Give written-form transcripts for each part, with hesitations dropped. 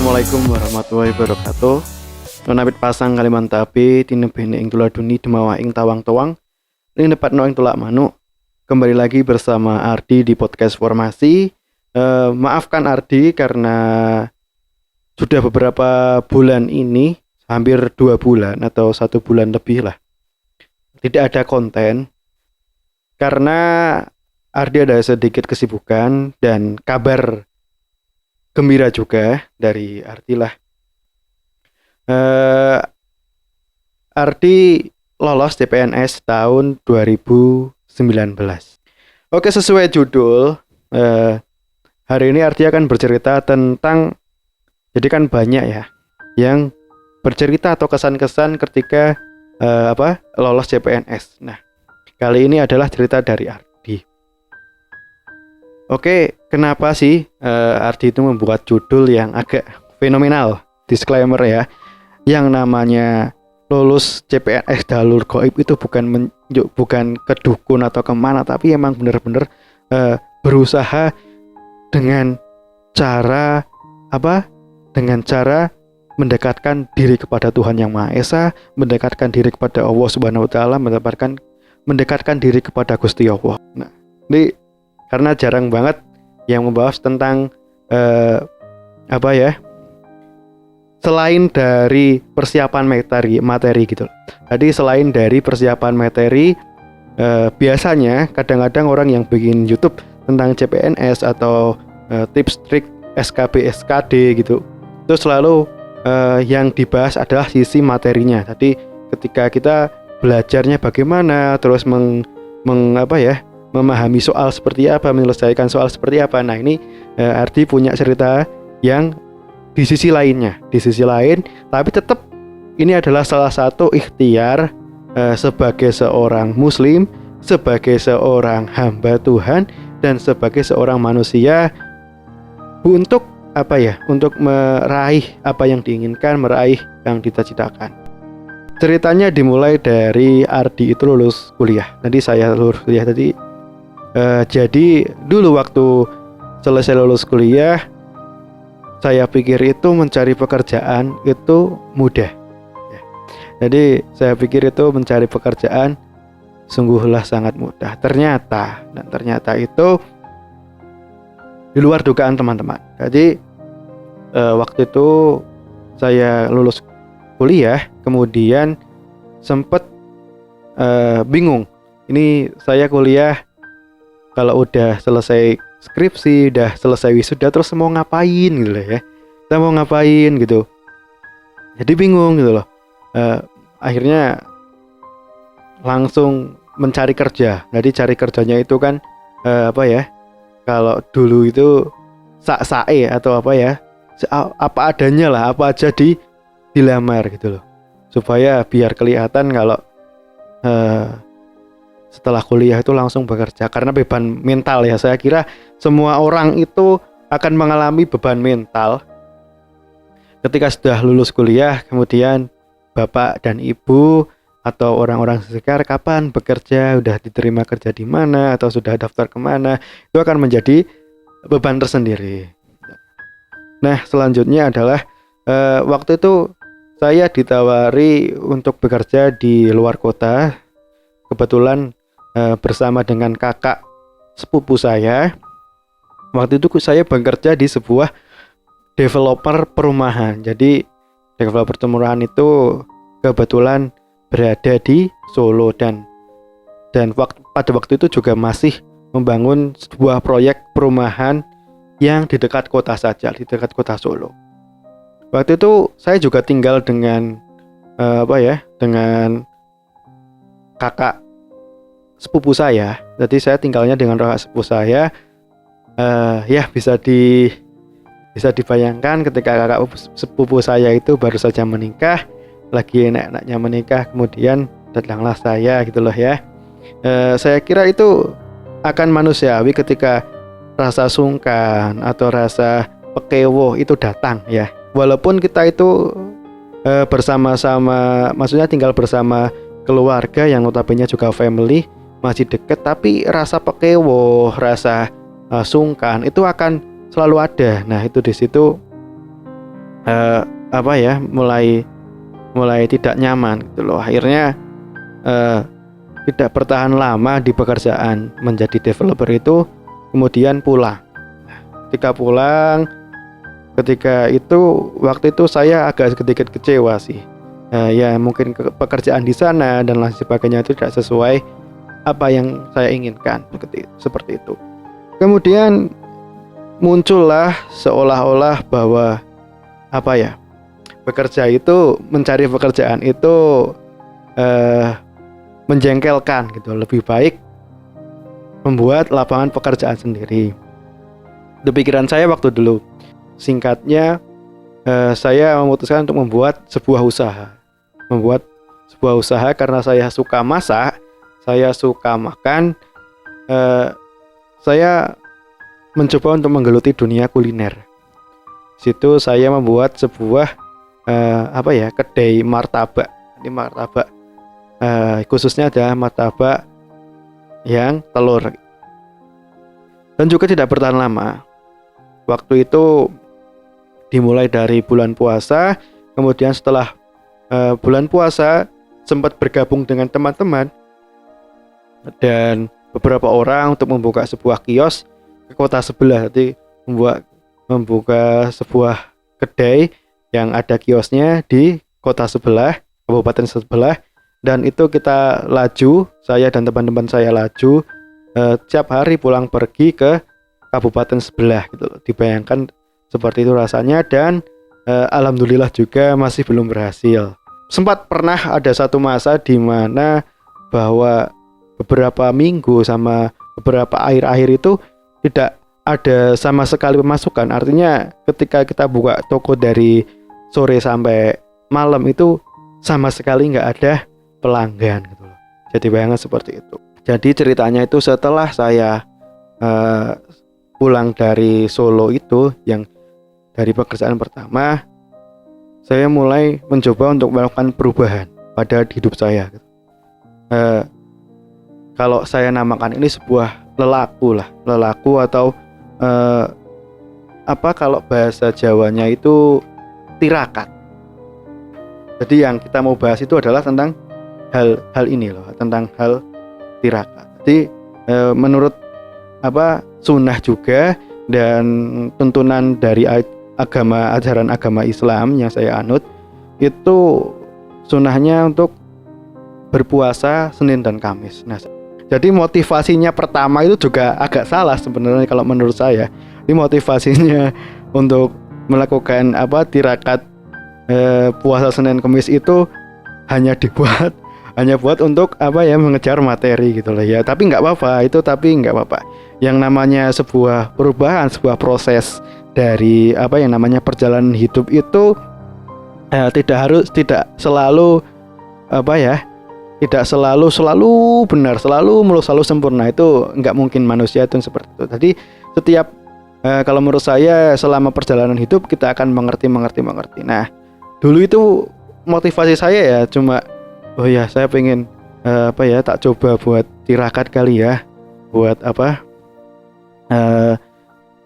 Assalamualaikum warahmatullahi wabarakatuh. Nonabit pasang Kalimantapi tinebene ing tuladuni demawa ing tawang towang ning nepatno ing tulak manuk. Kembali lagi bersama Ardi di podcast Formasi. Maafkan Ardi karena sudah beberapa bulan ini, hampir 2 bulan atau 1 bulan lebih lah, tidak ada konten karena Ardi ada sedikit kesibukan dan kabar gembira juga dari Ardi lah. Ardi lolos CPNS tahun 2019. Oke, sesuai judul, hari ini Ardi akan bercerita tentang, jadi kan banyak ya yang bercerita atau kesan-kesan ketika lolos CPNS. Nah, kali ini adalah cerita dari Ardi. Oke, kenapa sih Ardi itu membuat judul yang agak fenomenal? Disclaimer ya, yang namanya lulus CPNS jalur gaib itu bukan ke dukun atau kemana, tapi emang benar-benar berusaha dengan cara Dengan cara mendekatkan diri kepada Tuhan Yang Maha Esa, mendekatkan diri kepada Allah Subhanahu Wa Taala, mendekatkan diri kepada Gusti Allah. Nah, ini karena jarang banget yang membahas tentang selain dari persiapan materi gitu. Jadi selain dari persiapan materi, biasanya kadang-kadang orang yang bikin YouTube tentang CPNS atau tips trik SKB SKD gitu, itu selalu yang dibahas adalah sisi materinya. Jadi ketika kita belajarnya bagaimana, terus memahami soal seperti apa, menyelesaikan soal seperti apa. Nah, ini Ardi punya cerita yang di sisi lainnya, tapi tetap ini adalah salah satu ikhtiar sebagai seorang muslim, sebagai seorang hamba Tuhan, dan sebagai seorang manusia untuk untuk meraih apa yang diinginkan, meraih yang dicita-citakan. Ceritanya dimulai dari Ardi itu lulus kuliah. Nanti saya lulus kuliah tadi. Jadi dulu waktu selesai lulus kuliah, saya pikir itu mencari pekerjaan itu mudah. Jadi saya pikir itu mencari pekerjaan sungguhlah sangat mudah. Ternyata itu di luar dugaan teman-teman. Jadi waktu itu saya lulus kuliah, kemudian sempat bingung. Ini saya kuliah, kalau udah selesai skripsi, udah selesai wisuda, terus mau ngapain gitu ya. Saya mau ngapain gitu. Jadi bingung gitu loh. Akhirnya langsung mencari kerja. Jadi cari kerjanya itu kan kalau dulu itu sak-sae atau apa adanya lah, apa aja dilamar gitu loh. Supaya biar kelihatan kalau setelah kuliah itu langsung bekerja, karena beban mental ya. Saya kira semua orang itu akan mengalami beban mental ketika sudah lulus kuliah, kemudian bapak dan ibu atau orang-orang sekitar kapan bekerja, udah diterima kerja di mana, atau sudah daftar kemana, itu akan menjadi beban tersendiri. Nah, selanjutnya adalah waktu itu saya ditawari untuk bekerja di luar kota. Kebetulan bersama dengan kakak sepupu saya. Waktu itu saya bekerja di sebuah developer perumahan. Jadi developer perumahan itu kebetulan berada di Solo dan pada waktu itu juga masih membangun sebuah proyek perumahan yang di dekat kota saja, di dekat kota Solo. Waktu itu saya juga tinggal dengan dengan kakak sepupu saya. Jadi saya tinggalnya dengan kakak sepupu saya. Bisa dibayangkan ketika kakak sepupu saya itu baru saja menikah, lagi enak-enaknya menikah, kemudian datanglah saya gitu loh ya. Saya kira itu akan manusiawi ketika rasa sungkan atau rasa pekewo itu datang ya. Walaupun kita itu bersama-sama, maksudnya tinggal bersama keluarga yang notabene juga family, masih dekat, tapi rasa pekewo, rasa sungkan itu akan selalu ada. Nah, itu di situ mulai tidak nyaman gitu loh. Akhirnya tidak bertahan lama di pekerjaan menjadi developer itu, kemudian pulang. Waktu itu saya agak sedikit kecewa sih. Ya mungkin pekerjaan di sana dan lain sebagainya itu tidak sesuai apa yang saya inginkan, seperti itu. Kemudian muncullah seolah-olah bahwa mencari pekerjaan itu menjengkelkan gitu. Lebih baik membuat lapangan pekerjaan sendiri. Itu pikiran saya waktu dulu. Singkatnya, saya memutuskan untuk membuat sebuah usaha karena saya suka masak, saya suka makan. Saya mencoba untuk menggeluti dunia kuliner. Situ saya membuat sebuah kedai martabak. Ini martabak khususnya ada martabak yang telur. Dan juga tidak bertahan lama. Waktu itu dimulai dari bulan puasa, kemudian setelah bulan puasa sempat bergabung dengan teman-teman dan beberapa orang untuk membuka sebuah kios ke kota sebelah. Jadi membuka sebuah kedai yang ada kiosnya di kota sebelah, kabupaten sebelah. Dan itu kita laju, saya dan teman-teman saya laju tiap hari pulang pergi ke kabupaten sebelah gitu loh. Dibayangkan seperti itu rasanya, dan alhamdulillah juga masih belum berhasil. Sempat pernah ada satu masa di mana bahwa beberapa minggu sama beberapa akhir-akhir itu tidak ada sama sekali pemasukan. Artinya ketika kita buka toko dari sore sampai malam itu sama sekali nggak ada pelanggan gitu loh. Jadi bayangan seperti itu. Jadi ceritanya itu setelah saya pulang dari Solo itu, yang dari pekerjaan pertama, saya mulai mencoba untuk melakukan perubahan pada hidup saya gitu. Kalau saya namakan ini sebuah lelaku atau kalau bahasa Jawanya itu tirakat. Jadi yang kita mau bahas itu adalah tentang hal ini loh, tentang hal tirakat. Jadi menurut sunnah juga dan tuntunan dari ajaran agama Islam yang saya anut, itu sunnahnya untuk berpuasa Senin dan Kamis. Nah, jadi motivasinya pertama itu juga agak salah sebenarnya kalau menurut saya. Ini motivasinya untuk melakukan tirakat puasa Senin Kamis itu hanya buat untuk mengejar materi gitu loh ya. Tapi nggak apa-apa. Yang namanya sebuah perubahan, sebuah proses dari yang namanya perjalanan hidup itu tidak selalu benar, selalu sempurna. Itu nggak mungkin, manusia itu seperti itu. Jadi setiap kalau menurut saya selama perjalanan hidup kita akan mengerti. Nah, dulu itu motivasi saya ya cuma saya pengen tak coba buat tirakat kali ya, buat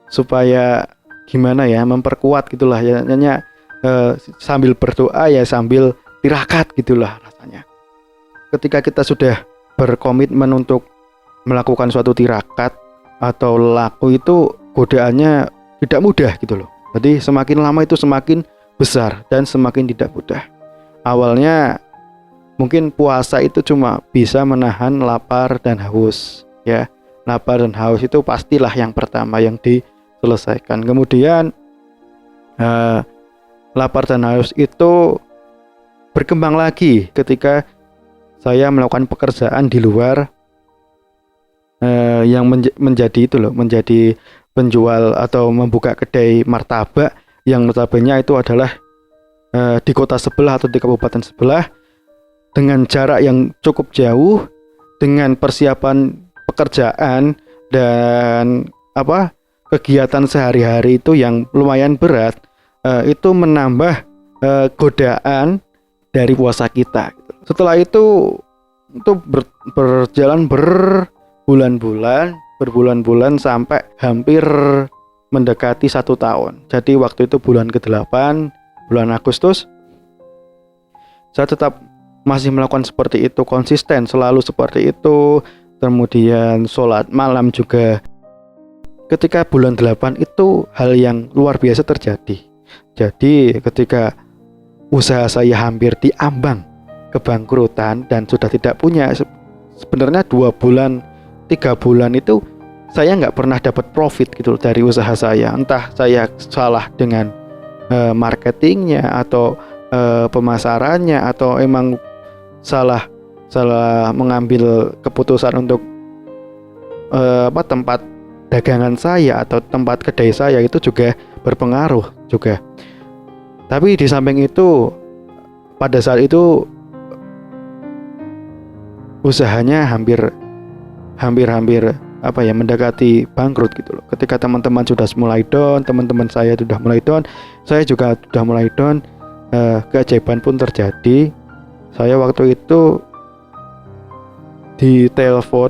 supaya gimana ya, memperkuat gitulah ya, sambil berdoa ya sambil tirakat gitulah rasanya. Ketika kita sudah berkomitmen untuk melakukan suatu tirakat atau laku, itu godaannya tidak mudah gitu loh. Jadi semakin lama itu semakin besar dan semakin tidak mudah. Awalnya mungkin puasa itu cuma bisa menahan lapar dan haus ya. Lapar dan haus itu pastilah yang pertama yang diselesaikan. Kemudian lapar dan haus itu berkembang lagi ketika saya melakukan pekerjaan di luar yang menjadi penjual atau membuka kedai martabak, yang notabene itu adalah di kota sebelah atau di kabupaten sebelah, dengan jarak yang cukup jauh, dengan persiapan pekerjaan dan kegiatan sehari-hari itu yang lumayan berat, itu menambah godaan dari puasa kita. Setelah itu berjalan berbulan-bulan sampai hampir mendekati 1 tahun. Jadi waktu itu bulan ke-8 bulan Agustus saya tetap masih melakukan seperti itu, konsisten selalu seperti itu. Kemudian sholat malam juga. Ketika bulan 8 itu hal yang luar biasa terjadi. Jadi ketika usaha saya hampir diambang kebangkrutan dan sudah tidak punya, sebenarnya 2 bulan 3 bulan itu saya nggak pernah dapat profit gitu dari usaha saya. Entah saya salah dengan marketingnya atau pemasarannya, atau emang salah mengambil keputusan untuk tempat dagangan saya atau tempat kedai saya, itu juga berpengaruh juga. Tapi di samping itu, pada saat itu usahanya hampir mendekati bangkrut gitu loh. Ketika teman-teman sudah mulai down, teman-teman saya sudah mulai down, saya juga sudah mulai down. Keajaiban pun terjadi. Saya waktu itu ditelepon.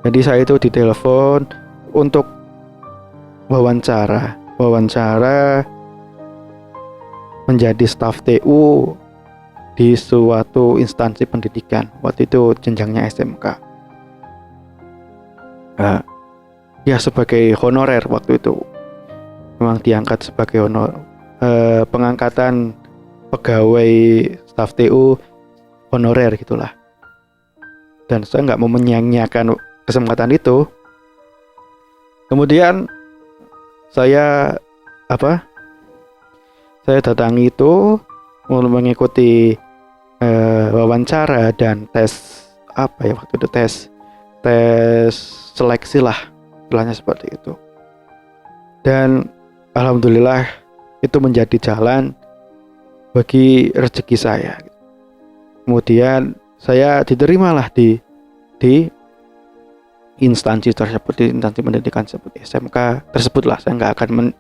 Jadi saya itu ditelepon untuk wawancara menjadi staf TU di suatu instansi pendidikan. Waktu itu jenjangnya SMK. Ya sebagai honorer waktu itu. Memang diangkat sebagai pengangkatan pegawai staf TU honorer gitulah. Dan saya nggak mau menyia-nyiakan kesempatan itu. Kemudian saya datangi itu mengikuti wawancara dan tes waktu itu tes seleksi lah, istilahnya seperti itu. Dan alhamdulillah itu menjadi jalan bagi rezeki saya. Kemudian saya diterimalah di instansi tersebut, di instansi pendidikan seperti SMK tersebutlah. Saya nggak akan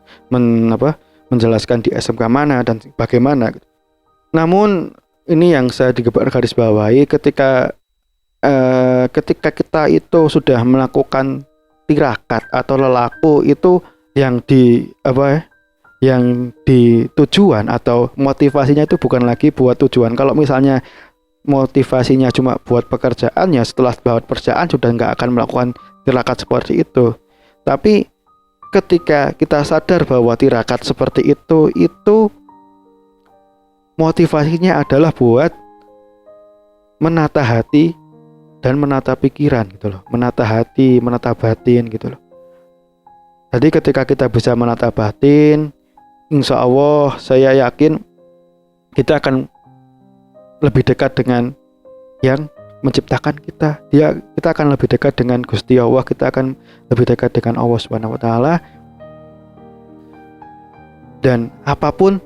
menjelaskan di SMK mana dan bagaimana gitu. Namun ini yang saya garis bawahi, ketika kita itu sudah melakukan tirakat atau lelaku, itu yang di tujuan atau motivasinya itu bukan lagi buat tujuan. Kalau misalnya motivasinya cuma buat pekerjaannya, setelah buat pekerjaan sudah nggak akan melakukan tirakat seperti itu. Tapi ketika kita sadar bahwa tirakat seperti itu motivasinya adalah buat menata hati dan menata pikiran gitu loh, menata hati, menata batin gitu loh. Jadi ketika kita bisa menata batin, insya Allah saya yakin kita akan lebih dekat dengan yang menciptakan kita. Kita akan lebih dekat dengan Gusti Allah, kita akan lebih dekat dengan Allah Subhanahu wa taala. Dan apapun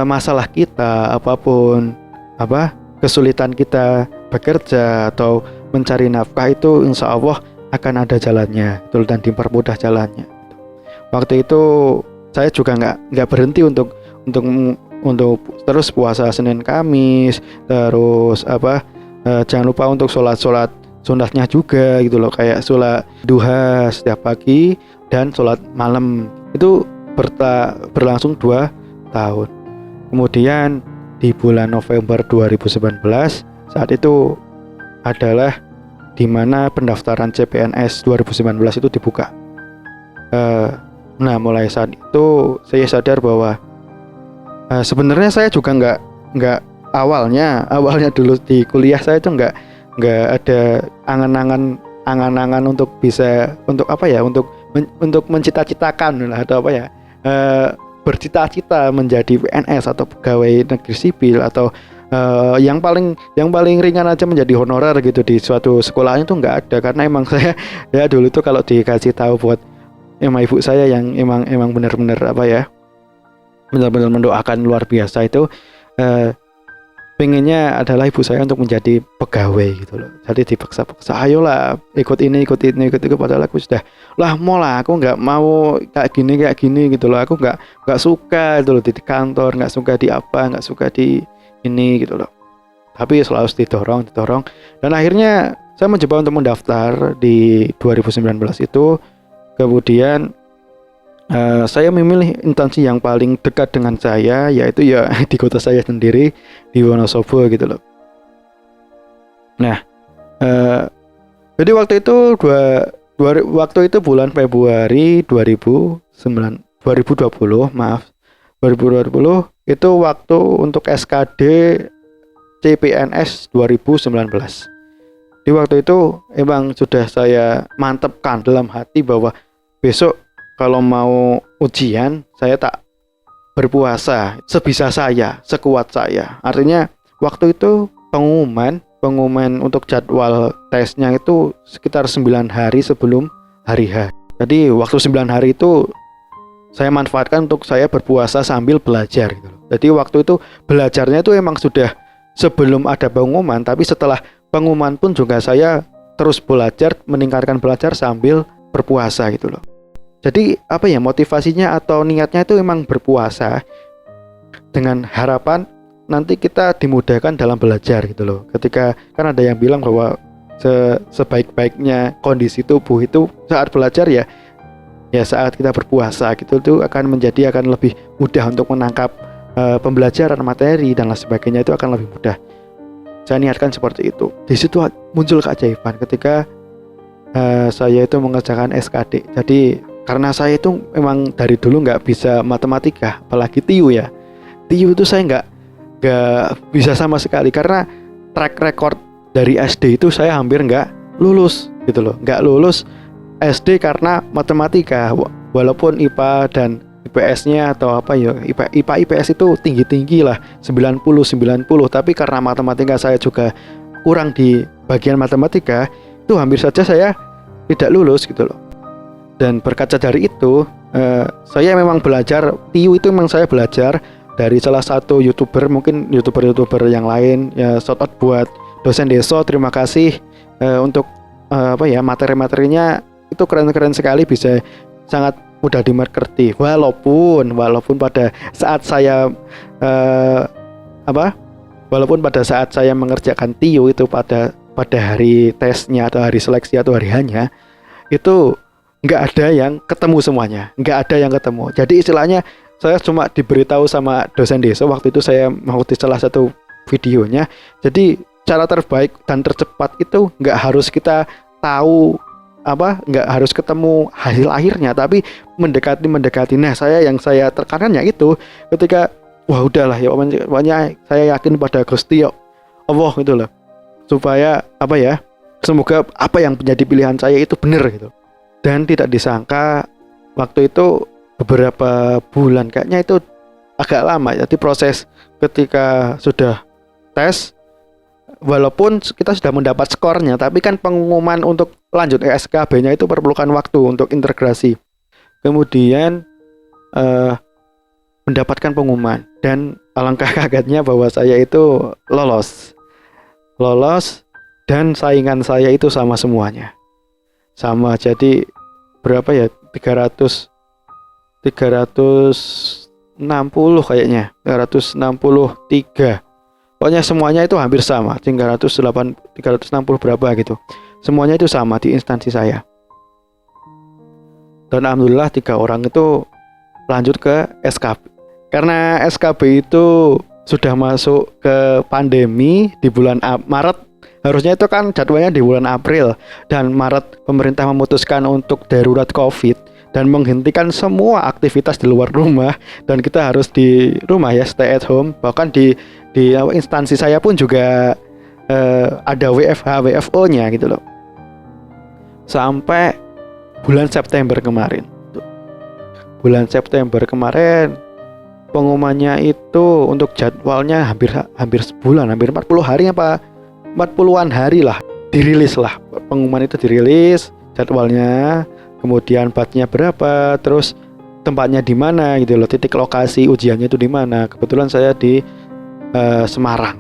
masalah kita, apapun kesulitan kita bekerja atau mencari nafkah, itu insya Allah akan ada jalannya, dan dipermudah jalannya. Waktu itu saya juga nggak berhenti untuk terus puasa Senin Kamis, terus jangan lupa untuk sholat sunatnya juga gitu loh, kayak sholat duha setiap pagi dan sholat malam. Itu berlangsung 2 tahun. Kemudian di bulan November 2019, saat itu adalah dimana pendaftaran CPNS 2019 itu dibuka. Nah mulai saat itu saya sadar bahwa sebenarnya saya juga nggak awalnya dulu di kuliah saya itu nggak ada angan-angan untuk bisa untuk mencita-citakan lah, atau bercita-cita menjadi PNS atau pegawai negeri sipil, atau yang paling ringan aja menjadi honorer gitu di suatu sekolahnya itu nggak ada. Karena emang saya dulu itu kalau dikasih tahu buat emang ibu saya yang emang benar-benar benar-benar mendoakan luar biasa itu, pengennya adalah ibu saya untuk menjadi pegawai gitu loh. Jadi dipaksa-paksa, ayolah ikut ini, padahal aku sudah aku nggak mau kayak gini gitu loh. Aku nggak suka gitu loh di kantor, nggak suka nggak suka di ini gitu loh. Tapi selalu didorong dan akhirnya saya mencoba untuk mendaftar di 2019 itu. Kemudian Saya memilih instansi yang paling dekat dengan saya, yaitu ya di kota saya sendiri, di Wonosobo gitu loh. Nah, jadi waktu itu waktu itu bulan Februari 2020, maaf, 2020 itu waktu untuk SKD CPNS 2019. Di waktu itu emang sudah saya mantepkan dalam hati bahwa besok kalau mau ujian saya tak berpuasa sebisa saya, sekuat saya. Artinya waktu itu pengumuman untuk jadwal tesnya itu sekitar 9 hari sebelum hari H. Jadi waktu 9 hari itu saya manfaatkan untuk saya berpuasa sambil belajar gitu. Jadi waktu itu belajarnya itu emang sudah sebelum ada pengumuman, tapi setelah pengumuman pun juga saya terus belajar, meningkatkan belajar sambil berpuasa gitu loh. Jadi apa ya, motivasinya atau niatnya itu emang berpuasa dengan harapan nanti kita dimudahkan dalam belajar gitu loh. Ketika kan ada yang bilang bahwa sebaik-baiknya kondisi tubuh itu saat belajar ya saat kita berpuasa gitu, itu akan lebih mudah untuk menangkap pembelajaran materi dan lain sebagainya, itu akan lebih mudah. Saya niatkan seperti itu. Di situ muncul keajaiban ketika saya itu mengerjakan SKD. Jadi karena saya itu memang dari dulu nggak bisa matematika, apalagi TIU ya. TIU itu saya nggak bisa sama sekali, karena track record dari SD itu saya hampir nggak lulus gitu loh. Nggak lulus SD karena matematika, walaupun IPA dan IPS-nya atau apa ya, IPA IPS itu tinggi-tinggi lah 90, tapi karena matematika saya juga kurang di bagian matematika, itu hampir saja saya tidak lulus gitu loh. Dan berkaca dari itu, saya memang belajar TIU itu, memang saya belajar dari salah satu YouTuber, mungkin YouTuber yang lain ya. Shout out buat dosen Deso, terima kasih untuk materi-materinya itu keren-keren sekali, bisa sangat mudah dimengerti. Walaupun pada saat saya mengerjakan TIU itu pada hari tesnya atau hari seleksi atau hari hanya itu nggak ada yang ketemu semuanya, nggak ada yang ketemu. Jadi istilahnya saya cuma diberitahu sama dosen Deso, waktu itu saya mengikuti salah satu videonya. Jadi cara terbaik dan tercepat itu nggak harus kita tahu nggak harus ketemu hasil akhirnya, tapi mendekati. Nah, yang saya tekanannya itu ketika udahlah ya, pokoknya saya yakin pada Gusti Allah gitu loh, supaya semoga apa yang menjadi pilihan saya itu benar gitu. Dan tidak disangka waktu itu beberapa bulan, kayaknya itu agak lama. Jadi proses ketika sudah tes, walaupun kita sudah mendapat skornya, tapi kan pengumuman untuk lanjut SKB-nya itu perlukan waktu untuk integrasi. Kemudian mendapatkan pengumuman, dan alangkah kagetnya bahwa saya itu lolos, dan saingan saya itu sama semuanya. Sama, jadi berapa ya, 360 kayaknya, 363. Pokoknya semuanya itu hampir sama, 360 berapa gitu. Semuanya itu sama di instansi saya. Dan alhamdulillah 3 orang itu lanjut ke SKB. Karena SKB itu sudah masuk ke pandemi di bulan Maret. Harusnya itu kan jadwalnya di bulan April, dan Maret pemerintah memutuskan untuk darurat COVID dan menghentikan semua aktivitas di luar rumah, dan kita harus di rumah ya, stay at home. Bahkan di instansi saya pun juga ada WFO-nya gitu loh. Sampai bulan September kemarin. Pengumumannya itu untuk jadwalnya hampir sebulan, hampir 40 hari 40-an hari lah, dirilis lah. Pengumuman itu dirilis, jadwalnya, kemudian batnya berapa, terus tempatnya di mana gitu loh, titik lokasi ujiannya itu di mana. Kebetulan saya di Semarang.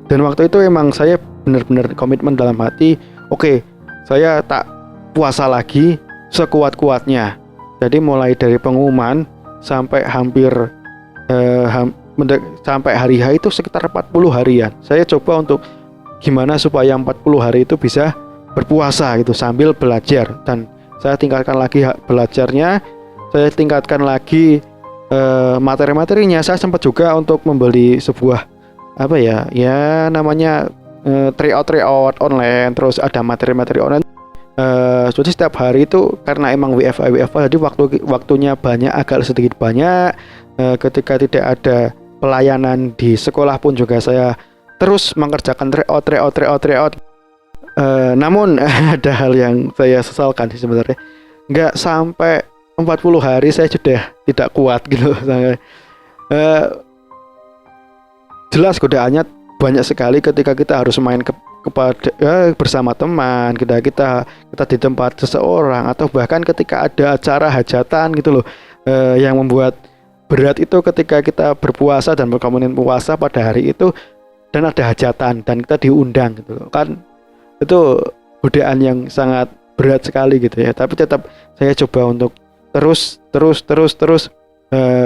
Dan waktu itu emang saya benar-benar komitmen dalam hati, oke, saya tak puasa lagi sekuat-kuatnya. Jadi mulai dari pengumuman sampai hampir sampai hari H itu sekitar 40 harian. Saya coba untuk gimana supaya 40 hari itu bisa berpuasa gitu sambil belajar, dan saya tinggalkan lagi belajarnya saya tingkatkan lagi materi-materinya. Saya sempat juga untuk membeli sebuah apa ya namanya tryout online, terus ada materi-materi online. Jadi setiap hari itu karena emang WFA jadi waktunya banyak, agak sedikit banyak. Ketika tidak ada pelayanan di sekolah pun juga saya terus mengerjakan tryout. Namun ada hal yang saya sesalkan sih sebenarnya. Nggak sampai 40 hari saya sudah tidak kuat gitu. Jelas godaannya banyak sekali ketika kita harus main bersama teman, kita di tempat seseorang, atau bahkan ketika ada acara hajatan gitu loh. Yang membuat berat itu ketika kita berpuasa dan berkomunion puasa pada hari itu dan ada hajatan dan kita diundang gitu loh. Kan itu godaan yang sangat berat sekali gitu ya. Tapi tetap saya coba untuk terus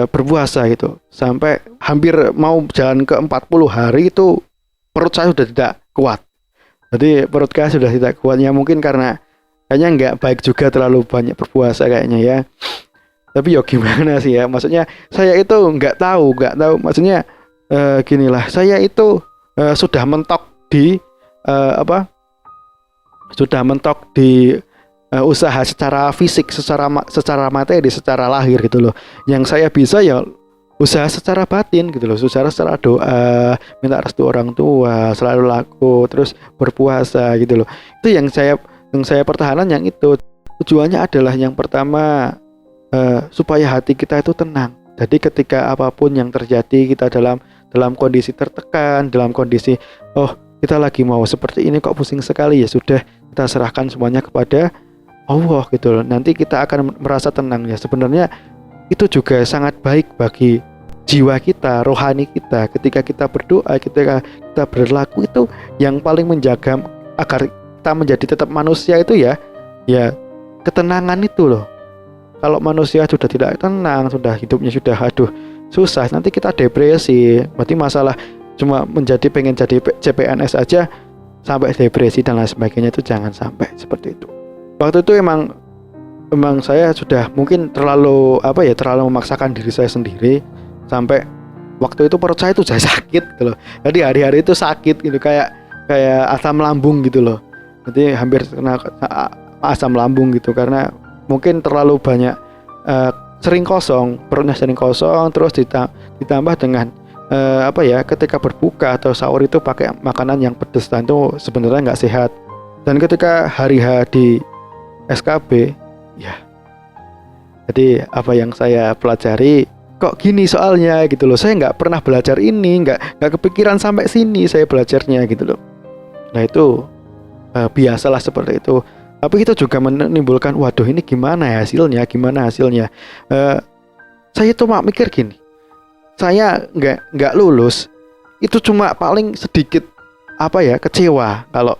berpuasa gitu sampai hampir mau jalan ke 40 hari itu perut saya sudah tidak kuat. Jadi perut saya sudah tidak kuatnya, mungkin karena kayaknya nggak baik juga terlalu banyak berpuasa kayaknya ya. Tapi ya gimana sih ya, maksudnya saya itu nggak tahu maksudnya ginilah, saya itu sudah mentok di usaha secara fisik, secara materi, secara lahir gitu loh. Yang saya bisa ya usaha secara batin gitu loh, secara doa, minta restu orang tua, selalu laku, terus berpuasa gitu loh. Itu yang saya pertahanan, yang itu tujuannya adalah yang pertama supaya hati kita itu tenang. Jadi ketika apapun yang terjadi, kita dalam kondisi tertekan, dalam kondisi kita lagi mau seperti ini kok pusing sekali, ya sudah kita serahkan semuanya kepada Allah gitu loh. Nanti kita akan merasa tenang ya. Sebenarnya itu juga sangat baik bagi jiwa kita, rohani kita. Ketika kita berdoa, ketika kita berlaku, itu yang paling menjaga agar kita menjadi tetap manusia itu ya ketenangan itu loh. Kalau manusia sudah tidak tenang, sudah hidupnya sudah susah, nanti kita depresi. Berarti masalah cuma pengen jadi CPNS aja sampai depresi dan lain sebagainya, itu jangan sampai seperti itu. Waktu itu emang saya sudah mungkin terlalu memaksakan diri saya sendiri, sampai waktu itu perut saya itu jadi sakit gitu loh. Jadi hari-hari itu sakit gitu, kayak asam lambung gitu loh. Jadi hampir kena asam lambung gitu, karena mungkin terlalu banyak sering kosong, perutnya sering kosong, terus ditambah dengan ketika berbuka atau sahur itu pakai makanan yang pedas, dan itu sebenarnya nggak sehat. Dan ketika hari-hari di SKB ya, jadi apa yang saya pelajari kok gini soalnya gitu loh. Saya nggak pernah belajar ini, nggak kepikiran sampai sini saya belajarnya gitu loh. Nah itu biasalah seperti itu. Tapi itu juga menimbulkan, waduh ini gimana hasilnya. Saya cuma mikir gini, saya nggak lulus itu cuma paling sedikit kecewa. Kalau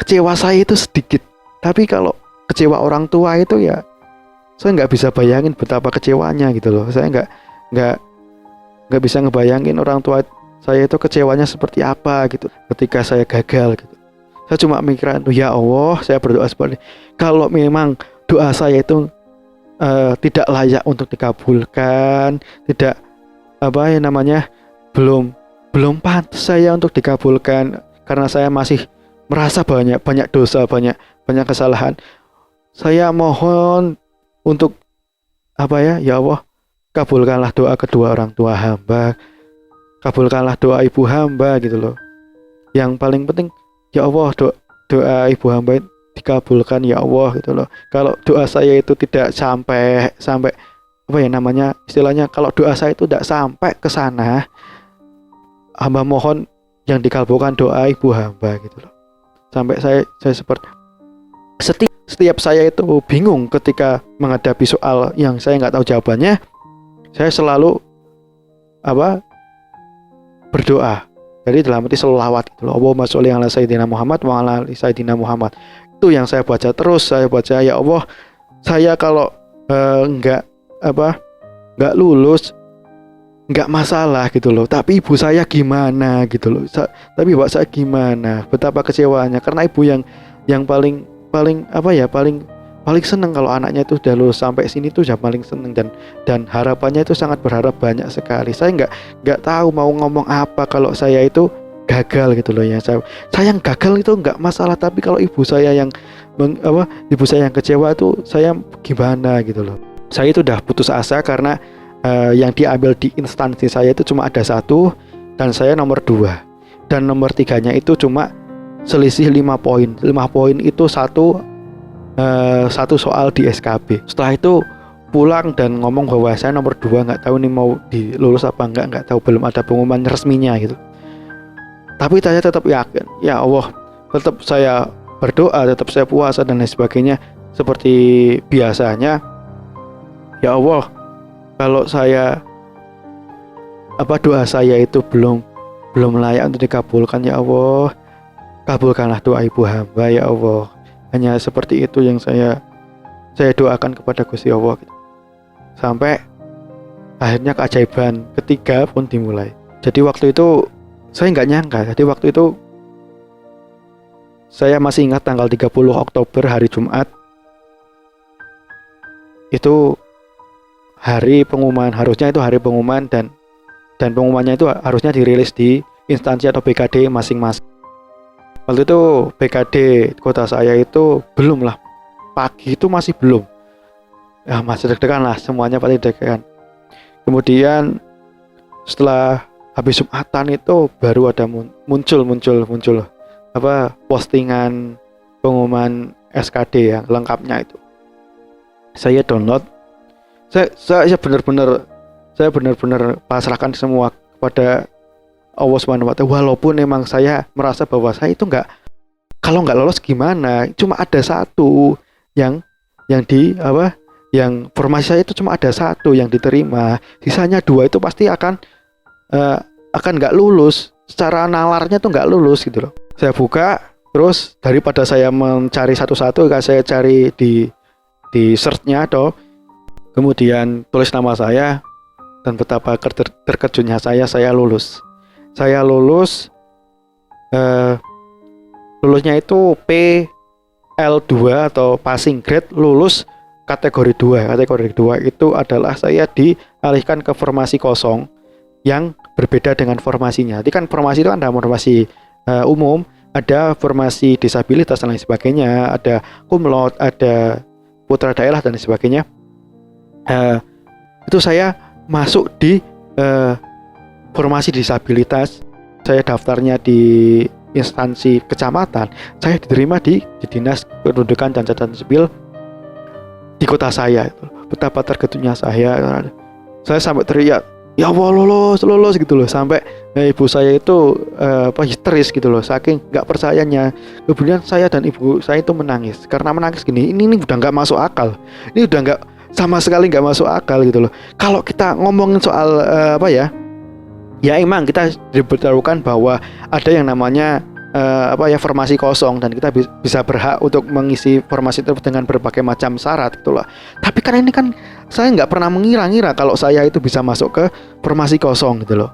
kecewa saya itu sedikit. Tapi kalau kecewa orang tua itu ya, saya nggak bisa bayangin betapa kecewanya gitu loh. Saya nggak bisa ngebayangin orang tua saya itu kecewanya seperti apa gitu ketika saya gagal gitu. Saya cuma mikirin, ya Allah, saya berdoa seperti ini. Kalau memang doa saya itu tidak layak untuk dikabulkan, tidak belum pantas saya untuk dikabulkan, karena saya masih merasa banyak dosa, banyak kesalahan. Saya mohon untuk ya Allah, kabulkanlah doa kedua orang tua hamba, kabulkanlah doa ibu hamba gitu loh. Yang paling penting, ya Allah, doa ibu hamba dikabulkan ya Allah gitu loh. Kalau doa saya itu tidak sampai istilahnya, kalau doa saya itu tidak sampai ke sana, hamba mohon yang dikabulkan doa ibu hamba gitu loh. Sampai saya seperti setiap saya itu bingung ketika menghadapi soal yang saya nggak tahu jawabannya, saya selalu berdoa. Jadi dalam arti selawat gitu loh. Allahumma sholli ala sayyidina Muhammad wa ala ali sayyidina Muhammad. Itu yang saya baca terus. Saya baca, ya Allah, saya kalau nggak lulus nggak masalah gitu loh. Tapi ibu saya gimana gitu loh. Tapi bapak saya gimana? Betapa kecewanya, karena ibu yang paling paling seneng kalau anaknya itu udah lulus sampai sini tuh udah paling seneng, dan harapannya itu sangat berharap banyak sekali. Saya nggak tahu mau ngomong apa kalau saya itu gagal gitu loh ya. Saya yang gagal itu nggak masalah, tapi kalau ibu saya yang ibu saya yang kecewa itu saya gimana gitu loh. Saya itu udah putus asa karena yang diambil di instansi saya itu cuma ada 1 dan saya nomor 2, dan nomor 3-nya itu cuma selisih 5 poin. 5 poin itu satu soal di SKB. Setelah itu pulang dan ngomong bahwa saya nomor 2, nggak tahu nih mau dilulus apa nggak tahu, belum ada pengumuman resminya gitu. Tapi saya tetap yakin, ya Allah, tetap saya berdoa, tetap saya puasa dan lain sebagainya seperti biasanya. Ya Allah, kalau saya doa saya itu belum layak untuk dikabulkan, ya Allah, kabulkanlah doa ibu hamba ya Allah. Hanya seperti itu yang saya doakan kepada Gusti Allah. Sampai akhirnya keajaiban ketiga pun dimulai. Jadi waktu itu saya nggak nyangka. Jadi waktu itu saya masih ingat tanggal 30 Oktober hari Jumat. Itu hari pengumuman, harusnya itu hari pengumuman, dan pengumumannya itu harusnya dirilis di instansi atau BKD masing-masing. Waktu itu BKD kota saya itu belum lah, pagi itu masih belum. Ya masih deg-degan lah, semuanya pasti deg-degan. Kemudian setelah habis Jumatan itu baru ada muncul postingan pengumuman SKD yang lengkapnya itu. Saya download. Saya benar-benar pasrahkan semua kepada Allah Subhanahu wa Ta'ala. Walaupun memang saya merasa bahwa saya itu kalau nggak lolos gimana, cuma ada 1 yang formasi saya itu cuma ada 1 yang diterima, sisanya 2 itu pasti akan nggak lulus, secara nalarnya tuh nggak lulus gitu loh. Saya buka, terus daripada saya mencari satu-satu, saya cari di search-nya atau kemudian tulis nama saya, dan betapa terkejutnya saya lulus. Saya lulus, lulusnya itu PL2 atau passing grade, lulus kategori 2. Kategori 2 itu adalah saya dialihkan ke formasi kosong yang berbeda dengan formasinya. Jadi kan formasi itu kan ada formasi umum, ada formasi disabilitas dan lain sebagainya, ada cum laude, ada putra daerah dan lain sebagainya. Itu saya masuk di formasi disabilitas. Saya daftarnya di instansi kecamatan, saya diterima di Dinas Kependudukan dan Catatan Sipil di kota saya. Betapa terkejutnya saya sampai teriak, ya Allah, lulus gitu loh, sampai ibu saya itu histeris gitu loh, saking nggak percayanya. Kemudian saya dan ibu saya itu menangis, karena menangis gini, ini udah nggak masuk akal, ini udah nggak, sama sekali nggak masuk akal gitu loh. Kalau kita ngomongin soal ya emang kita diberitahukan bahwa ada yang namanya formasi kosong, dan kita bisa berhak untuk mengisi formasi itu dengan berbagai macam syarat itulah. Tapi kan ini kan saya nggak pernah mengira-ngira kalau saya itu bisa masuk ke formasi kosong gitu loh.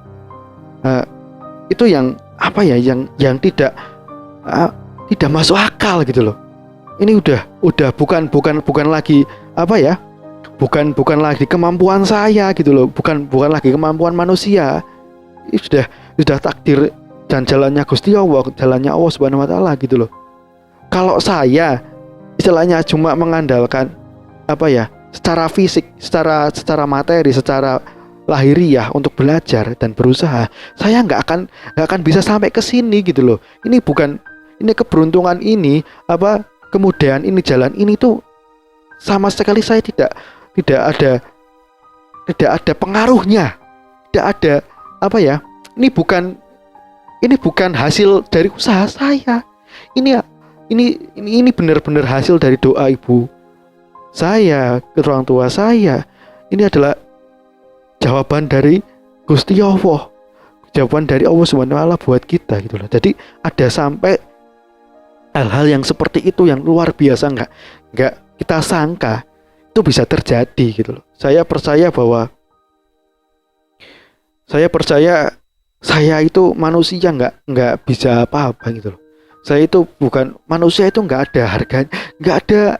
Itu yang yang tidak masuk akal gitu loh. Ini udah bukan lagi bukan lagi kemampuan saya gitu loh, bukan lagi kemampuan manusia. Ini sudah takdir dan jalannya Gusti Allah, jalannya Allah Subhanahu wa Ta'ala gitu loh. Kalau saya istilahnya cuma mengandalkan secara fisik, secara materi, secara lahiriah untuk belajar dan berusaha, saya nggak akan bisa sampai ke sini gitu loh. Ini keberuntungan ini, kemudian ini jalan ini tuh sama sekali saya tidak ada pengaruhnya, tidak ada ini bukan hasil dari usaha saya. Ini benar-benar hasil dari doa ibu saya ke orang tua saya. Ini adalah jawaban dari Gusti Allah, jawaban dari Allah Subhanahu wa Ta'ala buat kita gitu loh. Jadi ada sampai hal-hal yang seperti itu yang luar biasa, nggak kita sangka itu bisa terjadi gitu loh. Saya percaya saya itu manusia nggak bisa apa-apa gitu loh. Saya itu bukan manusia, itu nggak ada harganya, nggak ada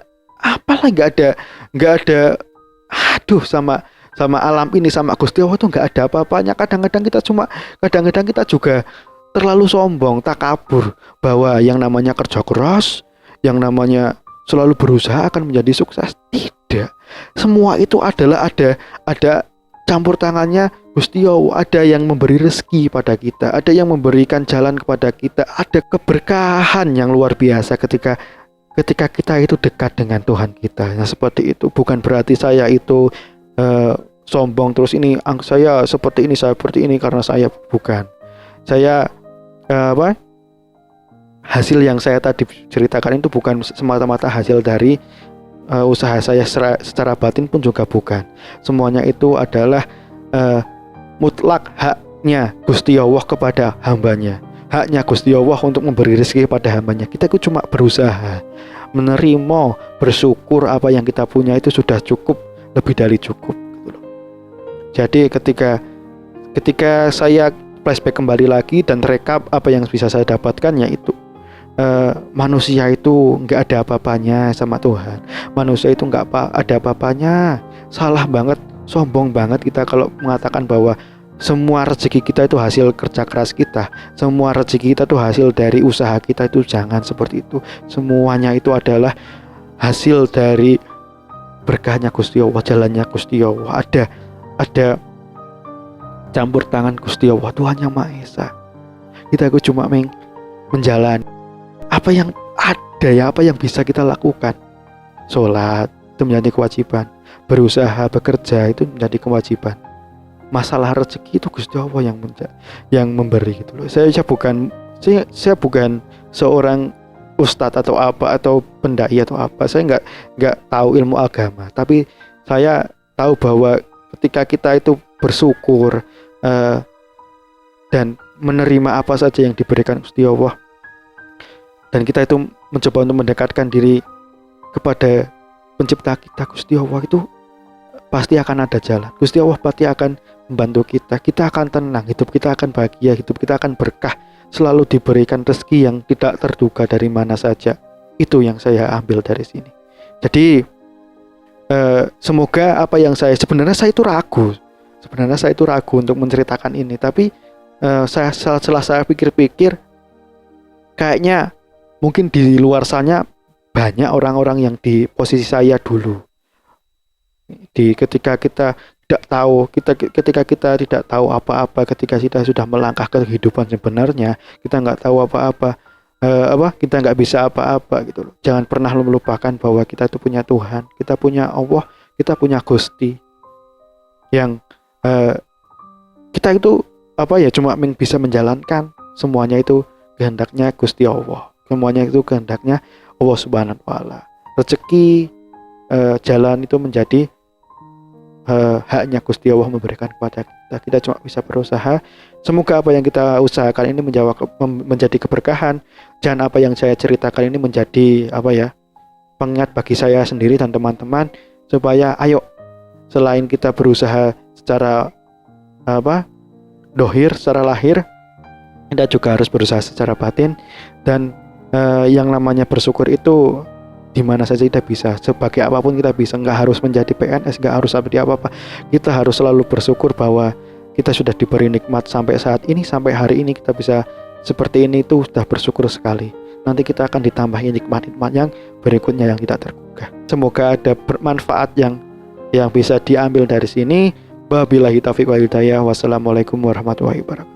apalah, nggak ada aduh, sama alam ini, sama Gusti Allah tuh nggak ada apa-apanya. Kadang-kadang kita juga terlalu sombong, takabur, bahwa yang namanya kerja keras, yang namanya selalu berusaha akan menjadi sukses. Tidak, semua itu adalah ada campur tangannya Gusti Allah. Ada yang memberi rezeki pada kita, ada yang memberikan jalan kepada kita, ada keberkahan yang luar biasa ketika kita itu dekat dengan Tuhan kita. Nah, seperti itu. Bukan berarti saya itu sombong terus, saya seperti ini karena saya, bukan. Saya hasil yang saya tadi ceritakan itu bukan semata-mata hasil dari usaha saya, secara batin pun juga bukan. Semuanya itu adalah mutlak haknya Gusti Allah kepada hambanya. Haknya Gusti Allah untuk memberi rezeki pada hambanya. Kita itu cuma berusaha, menerima, bersyukur apa yang kita punya itu sudah cukup, lebih dari cukup. Jadi ketika saya flashback kembali lagi dan rekap apa yang bisa saya dapatkan, yaitu manusia itu nggak ada apa-apanya sama Tuhan. Manusia itu nggak ada apa-apanya. Salah banget, sombong banget kita kalau mengatakan bahwa semua rezeki kita itu hasil kerja keras kita, semua rezeki kita itu hasil dari usaha kita. Itu jangan seperti itu. Semuanya itu adalah hasil dari berkahnya Gusti Allah, jalannya Gusti Allah. Ada campur tangan Gusti Allah, Tuhan yang Maha Esa. Kita cuma menjalani apa yang ada, apa yang bisa kita lakukan. Sholat itu menjadi kewajiban, berusaha, bekerja itu menjadi kewajiban. Masalah rezeki itu Gusti Allah yang memberi gitu loh. Saya bukan seorang ustadz atau apa, atau pendai atau apa. Saya nggak tahu ilmu agama, tapi saya tahu bahwa ketika kita itu bersyukur dan menerima apa saja yang diberikan Gusti Allah, dan kita itu mencoba untuk mendekatkan diri kepada pencipta kita, Gusti Allah, itu pasti akan ada jalan. Gusti Allah pasti akan membantu kita. Kita akan tenang, hidup kita akan bahagia, hidup kita akan berkah, selalu diberikan rezeki yang tidak terduga dari mana saja. Itu yang saya ambil dari sini. Jadi semoga apa yang sebenarnya saya itu ragu untuk menceritakan ini, tapi setelah saya pikir-pikir, kayaknya mungkin di luar sana banyak orang-orang yang di posisi saya dulu. Ketika kita tidak tahu apa-apa, ketika kita sudah melangkah ke kehidupan sebenarnya, kita nggak tahu apa-apa, kita nggak bisa apa-apa gitu loh. Jangan pernah melupakan bahwa kita itu punya Tuhan, kita punya Allah, kita punya Gusti yang kita itu cuma bisa menjalankan. Semuanya itu kehendaknya Gusti Allah, semuanya itu kehendaknya Allah Subhanahu wa Ta'ala. Rezeki, jalan itu menjadi haknya Gusti Allah memberikan kepada kita. Kita cuma bisa berusaha. Semoga apa yang kita usahakan ini menjadi keberkahan, dan apa yang saya ceritakan ini menjadi pengingat bagi saya sendiri dan teman-teman, supaya ayo, selain kita berusaha secara dohir, secara lahir, kita juga harus berusaha secara batin. Dan yang namanya bersyukur itu di mana saja kita bisa, sebagai apapun kita bisa. Nggak harus menjadi PNS, nggak harus seperti apa-apa. Kita harus selalu bersyukur bahwa kita sudah diberi nikmat sampai saat ini, sampai hari ini kita bisa seperti ini, itu sudah bersyukur sekali. Nanti kita akan ditambahi nikmat-nikmat yang berikutnya yang tidak terduga. Semoga ada bermanfaat yang bisa diambil dari sini. Wabillahi taufiq wal hidayah. Wassalamualaikum warahmatullahi wabarakatuh.